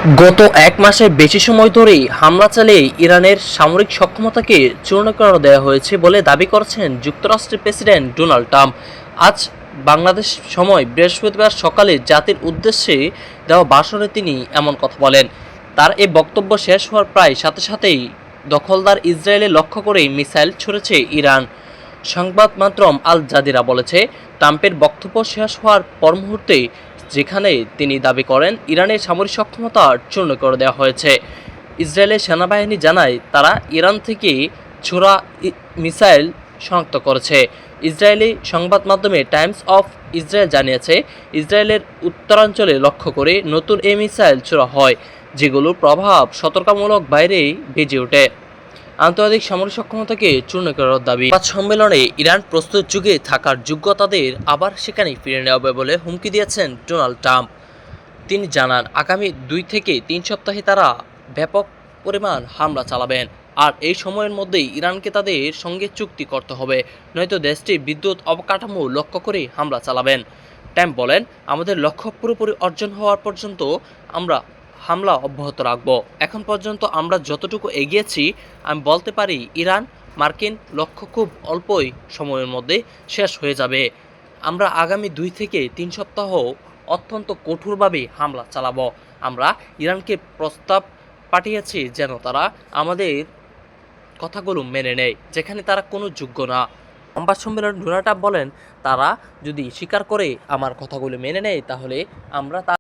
গত এক মাসের বেশি সময় ধরেই হামলা চালিয়ে ইরানের সামরিক সক্ষমতাকে চূর্ণ করে দেওয়া হয়েছে বলে দাবি করেছেন যুক্তরাষ্ট্রের প্রেসিডেন্ট ডোনাল্ড ট্রাম্প। আজ বাংলাদেশ সময় বৃহস্পতিবার সকালে জাতির উদ্দেশ্যে দেওয়া ভাষণে তিনি এমন কথা বলেন। তার এই বক্তব্য শেষ হওয়ার প্রায় সাথে সাথেই দখলদার ইসরায়েলে লক্ষ্য করেই মিসাইল ছুড়েছে ইরান। সংবাদ মাধ্যম আল জাজিরা বলেছে, ট্রাম্পের বক্তব্য শেষ হওয়ার পর মুহূর্তে যেখানে তিনি দাবি করেন ইরানের সামরিক সক্ষমতা চূর্ণ করে দেওয়া হয়েছে। ইসরায়েলের সেনাবাহিনী জানায় তারা ইরান থেকে ছোড়া মিসাইল শনাক্ত করেছে। ইসরায়েলি সংবাদ মাধ্যমে টাইমস অফ ইসরায়েল জানিয়েছে, ইসরায়েলের উত্তরাঞ্চলে লক্ষ্য করে নতুন এই মিসাইল ছোড়া হয়, যেগুলোর প্রভাব সতর্কতামূলক বাইরেই বেজে ওঠে। আন্তর্জাতিক সামরিক সক্ষমতাকে চূর্ণ করার দাবি। সম্মেলনে ইরান প্রস্তুত যুগে থাকার যোগ্যতাদের আবার সেখানে ফিরে নেওয়া হবে বলে হুমকি দিয়েছেন ডোনাল্ড ট্রাম্প। তিনি জানান, আগামী 2 থেকে 3 সপ্তাহে তারা ব্যাপক পরিমাণ হামলা চালাবেন, আর এই সময়ের মধ্যেই ইরানকে তাদের সঙ্গে চুক্তি করতে হবে, নয়তো দেশটির বিদ্যুৎ অবকাঠামো লক্ষ্য করে হামলা চালাবেন। ট্রাম্প বলেন, আমাদের লক্ষ্য পুরোপুরি অর্জন হওয়ার পর্যন্ত আমরা হামলা অব্যাহত রাখব। এখন পর্যন্ত আমরা যতটুকু এগিয়েছি, আমি বলতে পারি ইরান মার্কিন লক্ষ্য খুব অল্পই সময়ের মধ্যে শেষ হয়ে যাবে। আমরা আগামী 2 থেকে 3 সপ্তাহ অত্যন্ত কঠোরভাবে হামলা চালাবো। আমরা ইরানকে প্রস্তাব পাঠিয়েছি যেন তারা আমাদের কথাগুলো মেনে নেয়, যেখানে তারা কোনো যোগ্য না। সংবাদ সম্মেলনে ডোনাল্ড ট্রাম্প বলেন, তারা যদি স্বীকার করে আমার কথাগুলো মেনে নেয় তাহলে আমরা